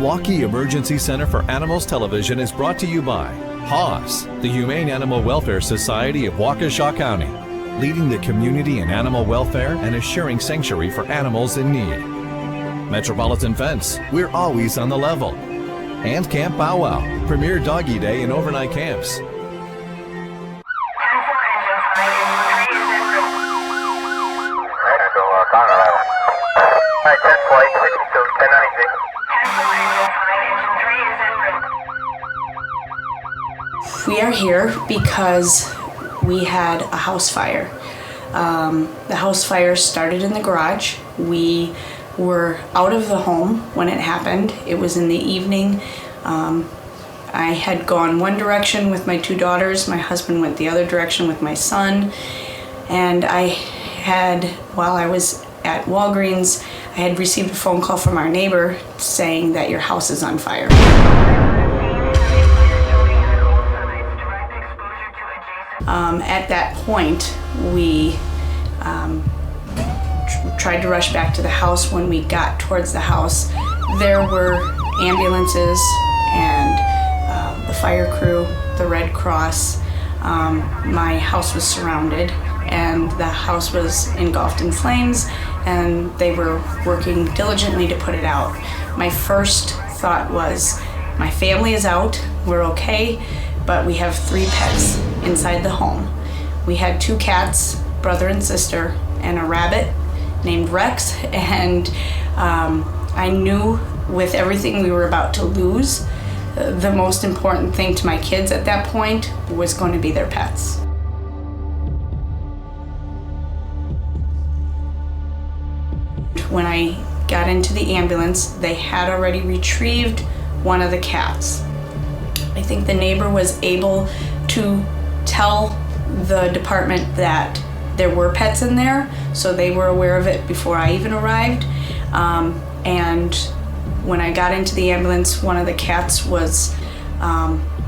Milwaukee Emergency Center for Animals Television is brought to you by HAWS, the Humane Animal Welfare Society of Waukesha County, leading the community in animal welfare and assuring sanctuary for animals in need. Metropolitan Fence, we're always on the level. And Camp Bow Wow, premier doggy day and overnight camps. We are here because we had a house fire. The house fire started in the garage. We were out of the home when it happened. It was in the evening. I had gone one direction with my two daughters. My husband went the other direction with my son. And while I was at Walgreens, I had received a phone call from our neighbor saying that your house is on fire. At that point, we tried to rush back to the house. When we got towards the house, there were ambulances and the fire crew, the Red Cross. My house was surrounded and the house was engulfed in flames, and they were working diligently to put it out. My first thought was, my family is out, we're okay, but we have 3 pets inside the home. We had 2 cats, brother and sister, and a rabbit named Rex, and I knew with everything we were about to lose, the most important thing to my kids at that point was going to be their pets. When I got into the ambulance, they had already retrieved one of the cats. I think the neighbor was able to tell the department that there were pets in there, so they were aware of it before I even arrived. And when I got into the ambulance, one of the cats was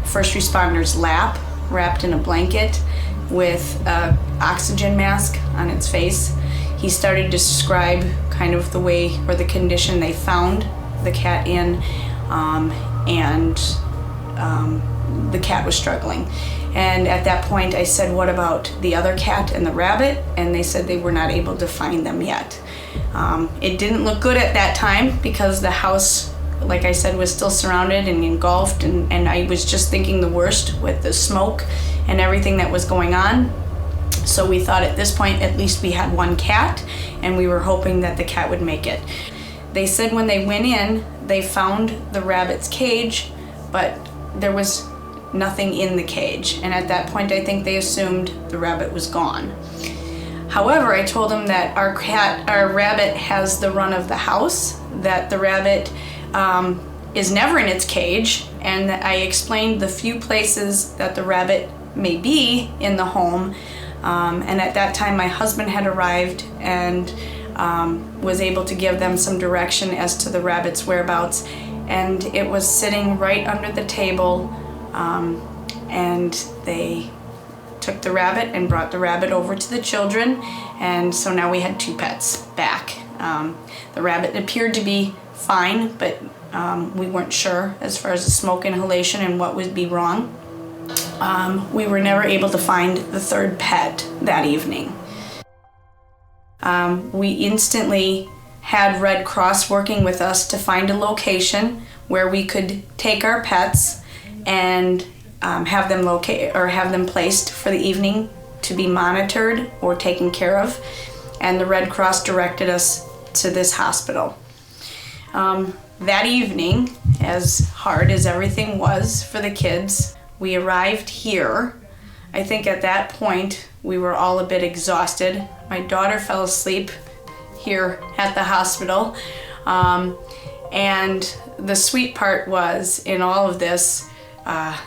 first responder's lap, wrapped in a blanket with an oxygen mask on its face. He started to describe kind of the way or the condition they found the cat in, and the cat was struggling. And at that point I said, what about the other cat and the rabbit? And they said they were not able to find them yet. It didn't look good at that time because the house, like I said, was still surrounded and engulfed, and I was just thinking the worst with the smoke and everything that was going on. So we thought at this point at least we had 1 cat, and we were hoping that the cat would make it. They said when they went in, they found the rabbit's cage, but there was nothing in the cage. And at that point, I think they assumed the rabbit was gone. However, I told them that our rabbit has the run of the house, that the rabbit is never in its cage, and that I explained the few places that the rabbit may be in the home. And at that time, my husband had arrived and was able to give them some direction as to the rabbit's whereabouts. And it was sitting right under the table, and they took the rabbit and brought the rabbit over to the children, and so now we had 2 pets back. The rabbit appeared to be fine, but we weren't sure as far as the smoke inhalation and what would be wrong. We were never able to find the 3rd pet that evening. We instantly had Red Cross working with us to find a location where we could take our pets and have them placed for the evening to be monitored or taken care of. And the Red Cross directed us to this hospital. That evening, as hard as everything was for the kids, we arrived here. I think at that point we were all a bit exhausted. My daughter fell asleep here at the hospital. And the sweet part was, in all of this,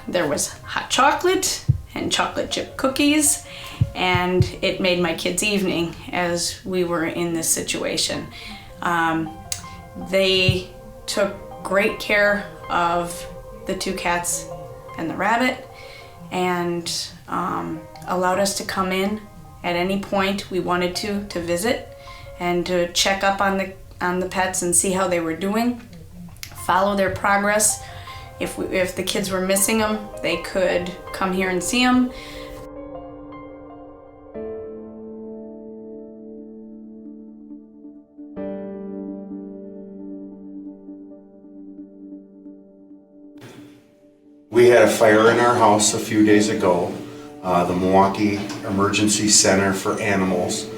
there was hot chocolate and chocolate chip cookies, and it made my kids' evening as we were in this situation. They took great care of the 2 cats and the rabbit, and allowed us to come in at any point we wanted to visit and to check up on the pets and see how they were doing. follow their progress. If the kids were missing them, they could come here and see them. We had a fire in our house a few days ago. The Milwaukee Emergencies Center for Animals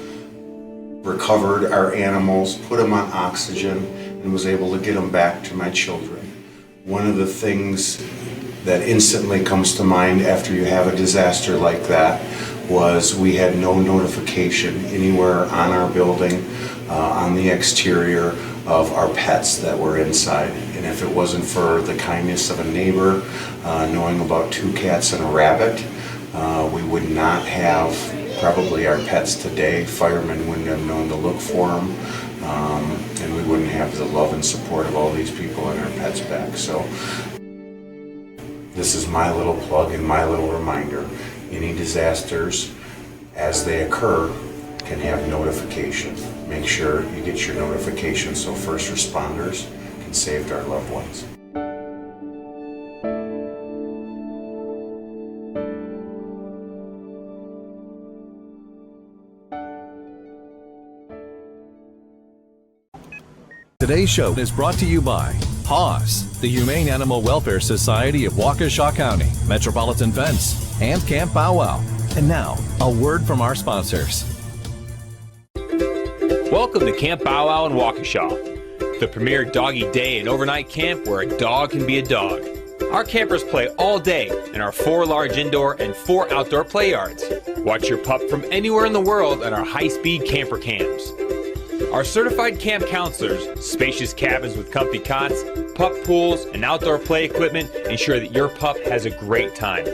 recovered our animals, put them on oxygen, and was able to get them back to my children. One of the things that instantly comes to mind after you have a disaster like that was we had no notification anywhere on our building, on the exterior, of our pets that were inside. And if it wasn't for the kindness of a neighbor, knowing about 2 cats and a rabbit, we would not have probably our pets today. Firemen wouldn't have known to look for them, and we wouldn't have the love and support of all these people and our pets back. So this is my little plug and my little reminder. Any disasters, as they occur, can have notification. Make sure you get your notification so first responders can save our loved ones. Today's show is brought to you by HAWS, the Humane Animal Welfare Society of Waukesha County, Metropolitan Fence, and Camp Bow Wow. And now, a word from our sponsors. Welcome to Camp Bow Wow in Waukesha, the premier doggy day and overnight camp where a dog can be a dog. Our campers play all day in our 4 large indoor and 4 outdoor play yards. Watch your pup from anywhere in the world in our high-speed camper cams. Our certified camp counselors, spacious cabins with comfy cots, pup pools, and outdoor play equipment ensure that your pup has a great time.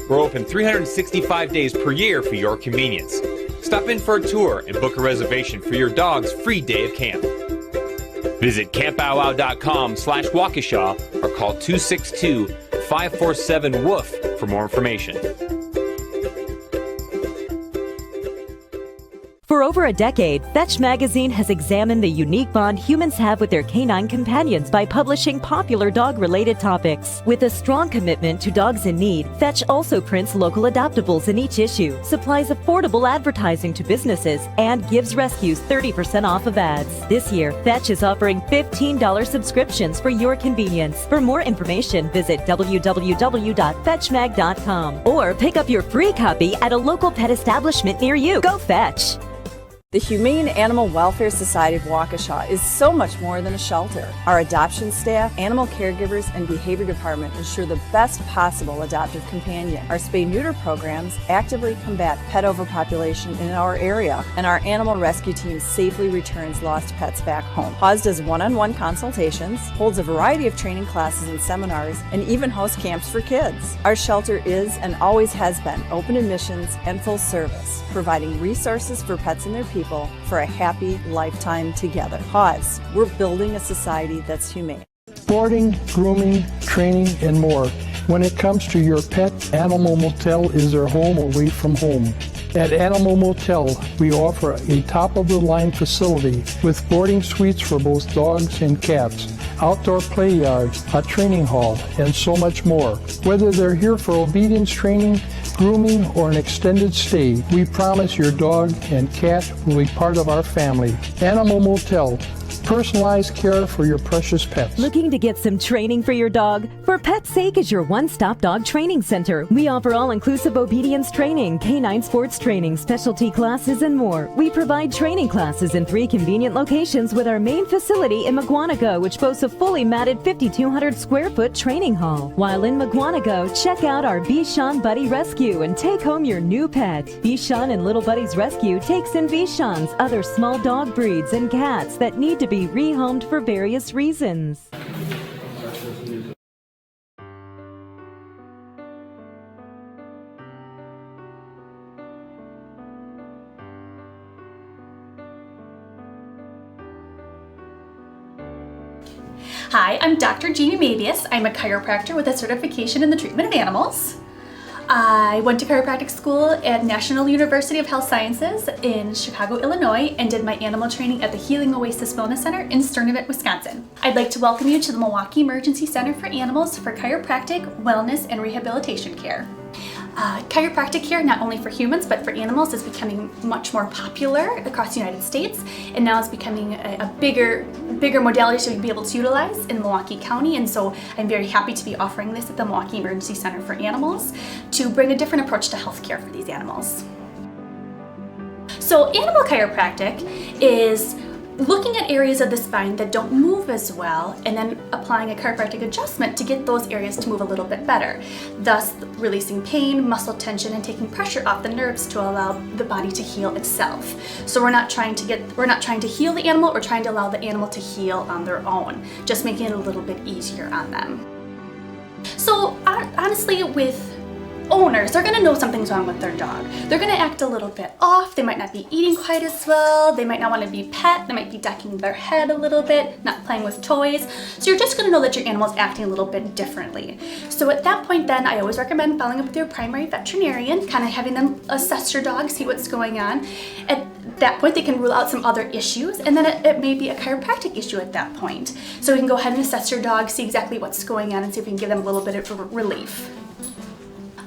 We're open 365 days per year for your convenience. Stop in for a tour and book a reservation for your dog's free day of camp. Visit campbowwow.com/Waukesha or call 262-547-WOOF for more information. For over a decade, Fetch magazine has examined the unique bond humans have with their canine companions by publishing popular dog-related topics. With a strong commitment to dogs in need, Fetch also prints local adoptables in each issue, supplies affordable advertising to businesses, and gives rescues 30% off of ads. This year, Fetch is offering $15 subscriptions for your convenience. For more information, visit www.fetchmag.com or pick up your free copy at a local pet establishment near you. Go Fetch! The Humane Animal Welfare Society of Waukesha is so much more than a shelter. Our adoption staff, animal caregivers, and behavior department ensure the best possible adoptive companion. Our spay-neuter programs actively combat pet overpopulation in our area, and our animal rescue team safely returns lost pets back home. HAWS does one-on-one consultations, holds a variety of training classes and seminars, and even hosts camps for kids. Our shelter is and always has been open admissions and full service, providing resources for pets and their people for a happy lifetime together. HAWS, we're building a society that's humane. Boarding, grooming, training, and more. When it comes to your pet, Animal Motel is their home away from home. At Animal Motel, we offer a top-of-the-line facility with boarding suites for both dogs and cats, outdoor play yards, a training hall, and so much more. Whether they're here for obedience training, grooming, or an extended stay, we promise your dog and cat will be part of our family. Animal Motel, personalized care for your precious pets. Looking to get some training for your dog? For Pet's Sake is your one-stop dog training center. We offer all-inclusive obedience training, canine sports training, specialty classes, and more. We provide training classes in 3 convenient locations with our main facility in Mugwanago, which boasts a fully matted 5,200 square foot training hall. While in Mugwanago, check out our Bichon Buddy Rescue and take home your new pet. Bichon and Little Buddies Rescue takes in Bichons, other small dog breeds, and cats that need to be rehomed for various reasons. Hi, I'm Dr. Jeannie Mabius. I'm a chiropractor with a certification in the treatment of animals. I went to chiropractic school at National University of Health Sciences in Chicago, Illinois, and did my animal training at the Healing Oasis Wellness Center in Sturdivant, Wisconsin. I'd like to welcome you to the Milwaukee Emergency Center for Animals for chiropractic, wellness, and rehabilitation care. Chiropractic care, not only for humans but for animals, is becoming much more popular across the United States, and now it's becoming a bigger modality to be able to utilize in Milwaukee County. And so I'm very happy to be offering this at the Milwaukee Emergency Center for Animals to bring a different approach to healthcare for these animals. So animal chiropractic is looking at areas of the spine that don't move as well and then applying a chiropractic adjustment to get those areas to move a little bit better, thus releasing pain, muscle tension, and taking pressure off the nerves to allow the body to heal itself. So we're not trying to heal the animal, we're trying to allow the animal to heal on their own, just making it a little bit easier on them. So honestly, with owners, they're gonna know something's wrong with their dog. They're gonna act a little bit off, they might not be eating quite as well, they might not wanna be pet, they might be ducking their head a little bit, not playing with toys. So you're just gonna know that your animal's acting a little bit differently. So at that point then, I always recommend following up with your primary veterinarian, kind of having them assess your dog, see what's going on. At that point, they can rule out some other issues, and then it may be a chiropractic issue at that point. So we can go ahead and assess your dog, see exactly what's going on, and see if we can give them a little bit of relief.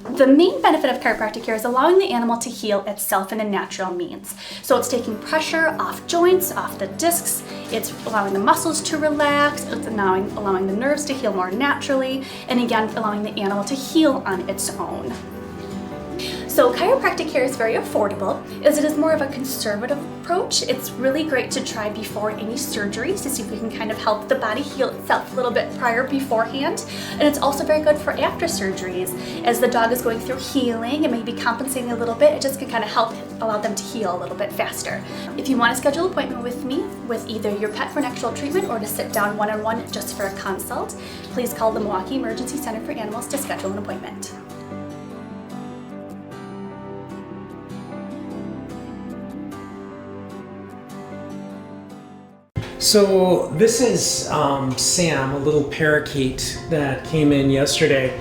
The main benefit of chiropractic care is allowing the animal to heal itself in a natural means. So it's taking pressure off joints, off the discs, it's allowing the muscles to relax, it's allowing the nerves to heal more naturally, and again, allowing the animal to heal on its own. So chiropractic care is very affordable, as it is more of a conservative approach. It's really great to try before any surgeries to see if we can kind of help the body heal itself a little bit beforehand. And it's also very good for after surgeries. As the dog is going through healing and maybe compensating a little bit, it just can kind of help allow them to heal a little bit faster. If you want to schedule an appointment with me, with either your pet for an actual treatment or to sit down one-on-one just for a consult, please call the Milwaukee Emergency Center for Animals to schedule an appointment. So this is Sam, a little parakeet that came in yesterday.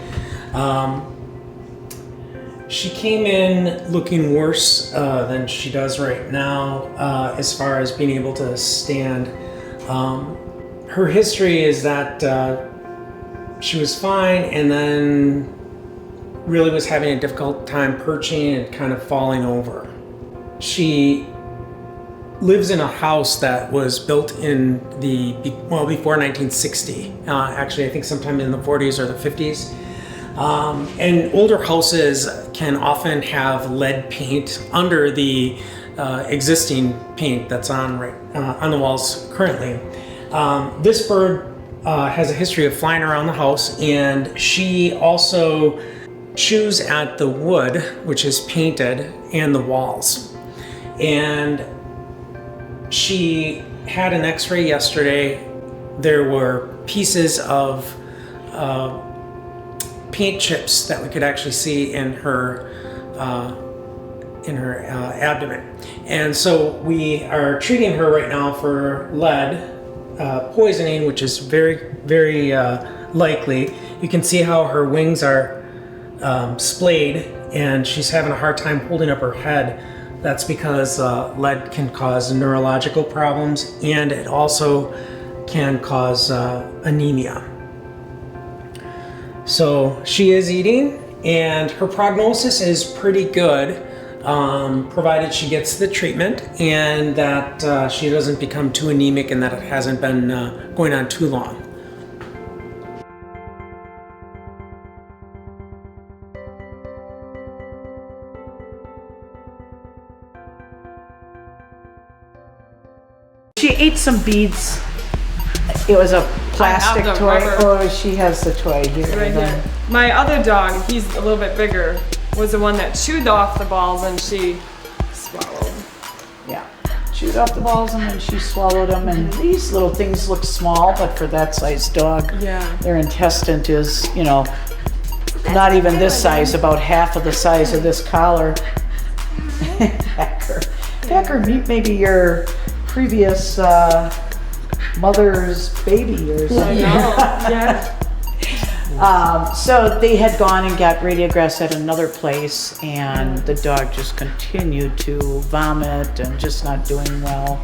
She came in looking worse than she does right now as far as being able to stand. Her history is that she was fine and then really was having a difficult time perching and kind of falling over. She lives in a house that was built in before 1960. Actually, I think sometime in the 40s or the 50s. And older houses can often have lead paint under the existing paint that's on the walls currently. This bird has a history of flying around the house, and she also chews at the wood, which is painted, and the walls. And she had an x-ray yesterday. There were pieces of paint chips that we could actually see in her abdomen. And so we are treating her right now for lead poisoning, which is very, very likely. You can see how her wings are splayed, and she's having a hard time holding up her head. That's because lead can cause neurological problems, and it also can cause anemia. So she is eating, and her prognosis is pretty good, provided she gets the treatment and that she doesn't become too anemic and that it hasn't been going on too long. She ate some beads. It was a plastic toy. Oh, she has the toy here. Right here. My other dog, he's a little bit bigger, was the one that chewed off the balls and she swallowed. Yeah, chewed off the balls and then she swallowed them. And these little things look small, but for that size dog, their intestine is, you know, not even this size, about half of the size of this collar. Packer, maybe your previous mother's baby or something. Yeah. So they had gone and got Radiographs at another place, and the dog just continued to vomit and just not doing well.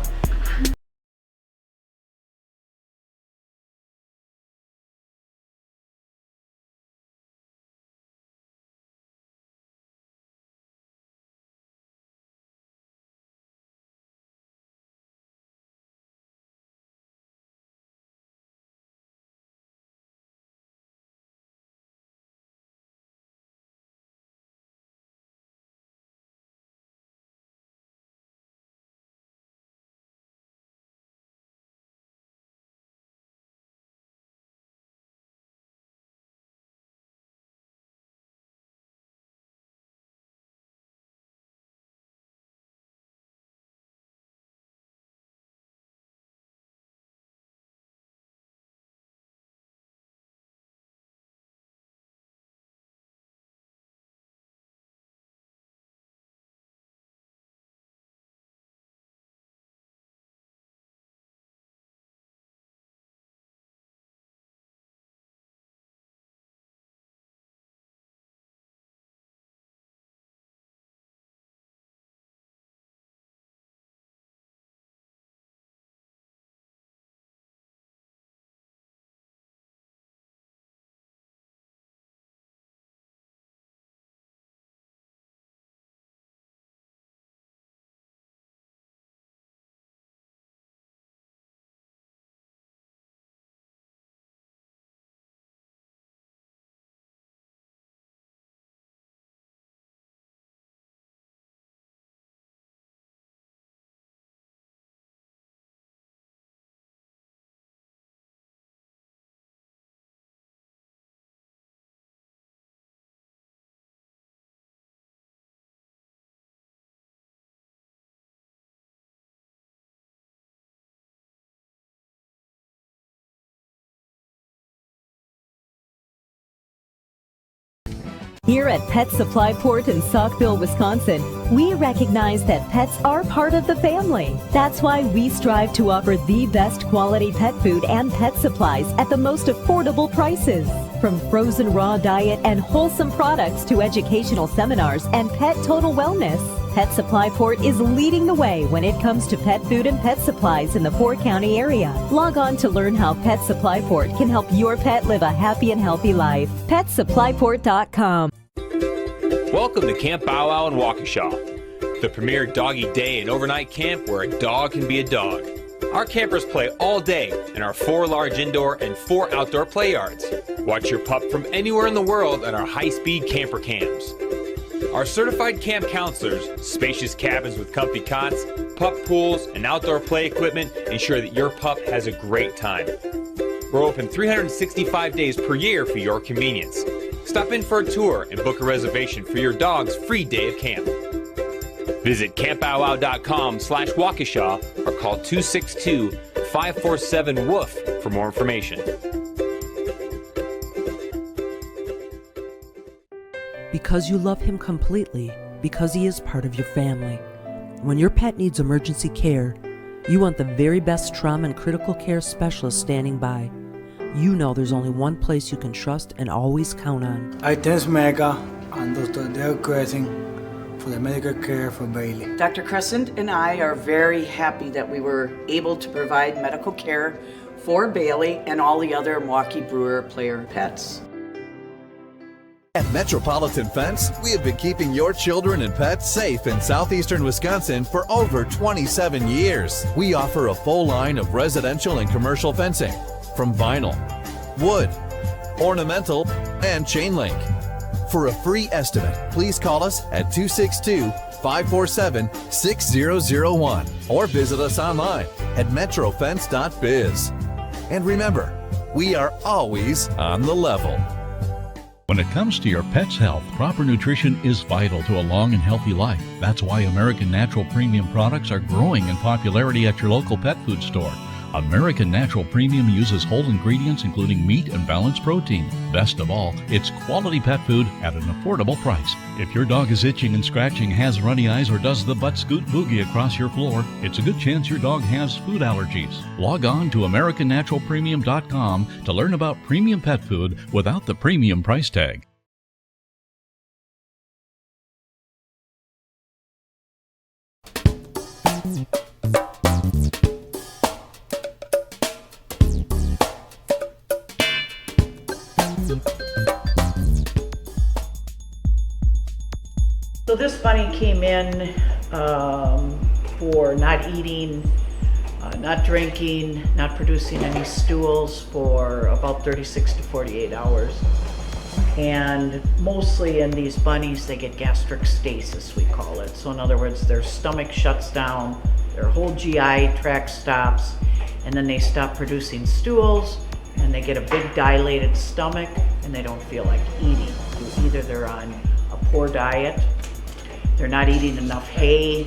Here at Pet Supply Port in Saukville, Wisconsin, we recognize that pets are part of the family. That's why we strive to offer the best quality pet food and pet supplies at the most affordable prices. From frozen raw diet and wholesome products to educational seminars and pet total wellness, Pet Supply Port is leading the way when it comes to pet food and pet supplies in the Fort County area. Log on to learn how Pet Supply Port can help your pet live a happy and healthy life. PetSupplyPort.com. Welcome to Camp Bow Wow in Waukesha, the premier doggy day and overnight camp where a dog can be a dog. Our campers play all day in our 4 large indoor and 4 outdoor play yards. Watch your pup from anywhere in the world at our high-speed camper cams. Our certified camp counselors, spacious cabins with comfy cots, pup pools, and outdoor play equipment ensure that your pup has a great time. We're open 365 days per year for your convenience. Stop in for a tour and book a reservation for your dog's free day of camp. Visit campbowwow.com/Waukesha or call 262-547-WOOF for more information. Because you love him completely, because he is part of your family. When your pet needs emergency care, you want the very best trauma and critical care specialist standing by. You know there's only one place you can trust and always count on. I thank Mega and Dr. Dale Crescent for the medical care for Bailey. Dr. Crescent and I are very happy that we were able to provide medical care for Bailey and all the other Milwaukee Brewer player pets. At Metropolitan Fence, we have been keeping your children and pets safe in southeastern Wisconsin for over 27 years. We offer a full line of residential and commercial fencing, from vinyl, wood, ornamental, and chain link. For a free estimate, please call us at 262-547-6001 or visit us online at metrofence.biz. And remember, we are always on the level. When it comes to your pet's health, proper nutrition is vital to a long and healthy life. That's why American Natural Premium products are growing in popularity at your local pet food store. American Natural Premium uses whole ingredients including meat and balanced protein. Best of all, it's quality pet food at an affordable price. If your dog is itching and scratching, has runny eyes, or does the butt scoot boogie across your floor, it's a good chance your dog has food allergies. Log on to AmericanNaturalPremium.com to learn about premium pet food without the premium price tag. So this bunny came in for not eating, not drinking, not producing any stools for about 36 to 48 hours. And mostly in these bunnies, they get gastric stasis, we call it. So in other words, their stomach shuts down, their whole GI tract stops, and then they stop producing stools, and they get a big dilated stomach, and they don't feel like eating. Either they're on a poor diet, they're not eating enough hay,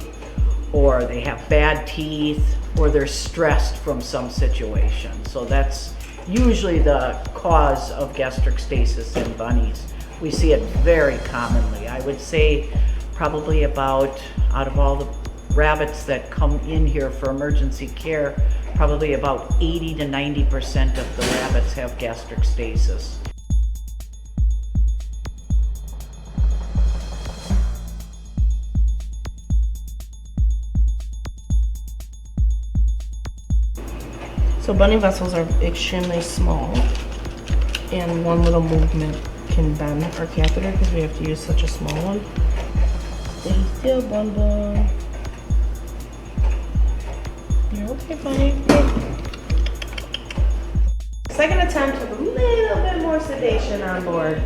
or they have bad teeth, or they're stressed from some situation. So that's usually the cause of gastric stasis in bunnies. We see it very commonly. I would say probably about, out of all the rabbits that come in here for emergency care, probably about 80 to 90% of the rabbits have gastric stasis. So bunny vessels are extremely small, and one little movement can bend our catheter because we have to use such a small one. Stay still, Bun Bun. You're okay, bunny. Second attempt with a little bit more sedation on board.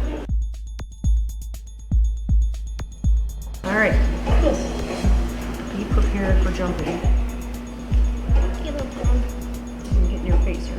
All right. Be prepared for jumping. Get in your face here.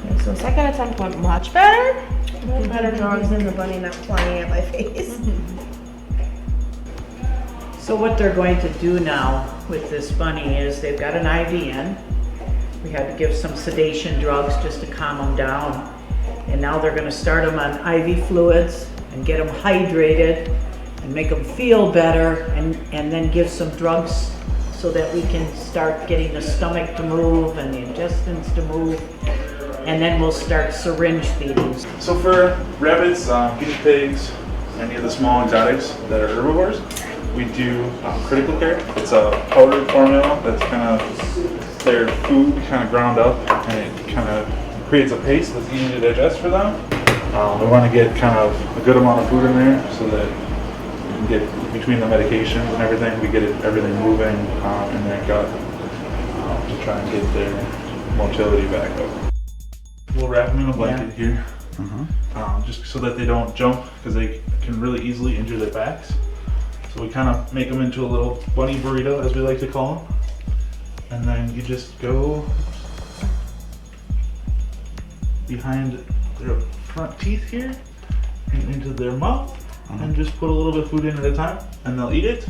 Okay, so second attempt went much better. Much better dogs than the bunny not flying at my face. So what they're going to do now with this bunny is they've got an IV in. We had to give some sedation drugs just to calm them down. And now they're going to start them on IV fluids and get them hydrated and make them feel better, and then give some drugs so that we can start getting the stomach to move and the intestines to move. And then we'll start syringe feeding. So for rabbits, guinea pigs, any of the small exotics that are herbivores, we do critical care. It's a powdered formula that's kind of their food kind of ground up, and it kind of creates a paste that's easy to digest for them. We want to get kind of a good amount of food in there so that we can get between the medications and everything, we get everything moving in their gut to try and get their motility back up. We'll wrap them in a blanket here, just so that they don't jump, because they can really easily injure their backs. So we kind of make them into a little bunny burrito, as we like to call them. And then you just go behind their front teeth here and into their mouth, and just put a little bit of food in at a time, and they'll eat it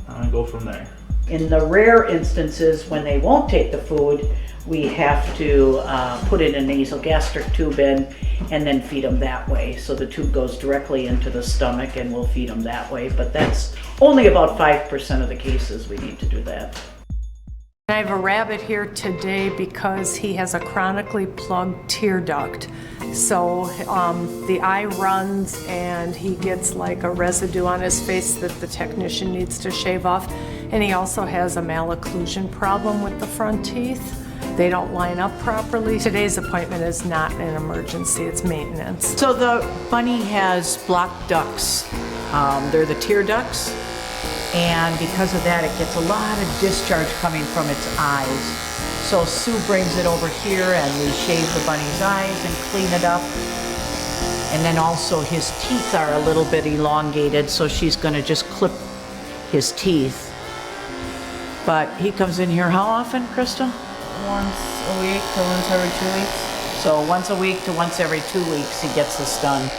and go from there. In the rare instances when they won't take the food, we have to put in a nasogastric tube in and then feed them that way. So the tube goes directly into the stomach and we'll feed them that way. But that's only about 5% of the cases we need to do that. I have a rabbit here today because he has a chronically plugged tear duct. So the eye runs and he gets like a residue on his face that the technician needs to shave off. And he also has a malocclusion problem with the front teeth. They don't line up properly. Today's appointment is not an emergency, it's maintenance. So the bunny has blocked ducts. They're the tear ducts. And because of that, it gets a lot of discharge coming from its eyes. So Sue brings it over here and we shave the bunny's eyes and clean it up. And then also his teeth are a little bit elongated, so she's gonna just clip his teeth. But he comes in here how often, Krista? once a week to once every 2 weeks. So once a week to once every 2 weeks, he gets this done.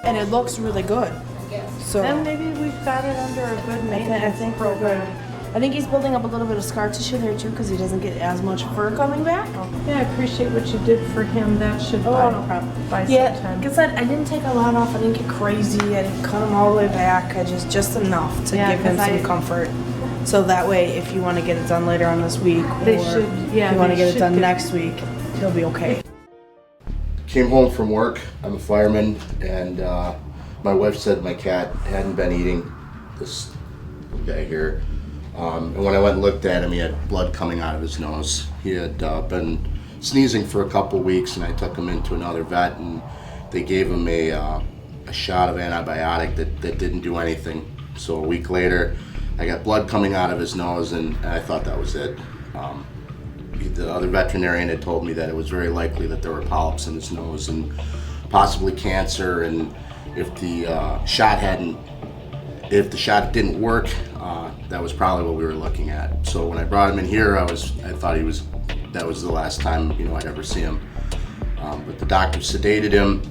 And it looks really good. So Then maybe we've got it under a good maintenance I think we're good. I think he's building up a little bit of scar tissue there too because he doesn't get as much fur coming back. Yeah, I appreciate what you did for him. That should buy, no problem. buy Yeah, some time. because I didn't take a lot off. I didn't get crazy. I didn't cut him all the way back. I just enough to Yeah, give him 'cause some I- comfort. So that way, if you want to get it done later on this week, They or should- yeah, if you want to they get it should done get- next week, he'll be okay. Came home from work. I'm a fireman, and my wife said my cat hadn't been eating this guy here. And when I went and looked at him, he had blood coming out of his nose. He had been sneezing for a couple weeks, and I took him into another vet, and they gave him a shot of antibiotic that didn't do anything. So a week later, I got blood coming out of his nose, and I thought that was it. The other veterinarian had told me that it was very likely that there were polyps in his nose and possibly cancer, and if the shot didn't work, that was probably what we were looking at. So when I brought him in here, I thought that was the last time I'd ever see him. But the doctor sedated him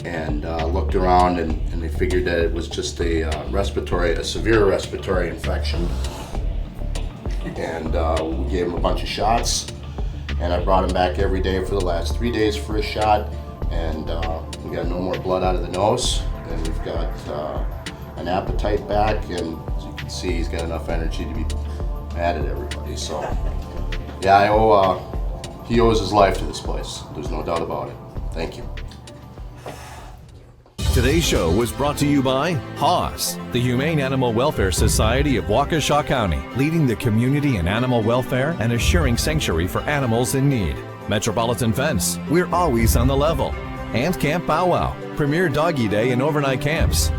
and looked around, and they figured that it was just a severe respiratory infection. And we gave him a bunch of shots, and I brought him back every day for the last 3 days for a shot, and we got no more blood out of the nose, and we've got an appetite back, and as you can see, he's got enough energy to be mad at everybody. So yeah, he owes his life to this place. There's no doubt about it. Thank you. Today's show was brought to you by HAWS, the Humane Animal Welfare Society of Waukesha County, leading the community in animal welfare and assuring sanctuary for animals in need. Metropolitan Fence, we're always on the level. And Camp Bow Wow, premier doggy day and overnight camps.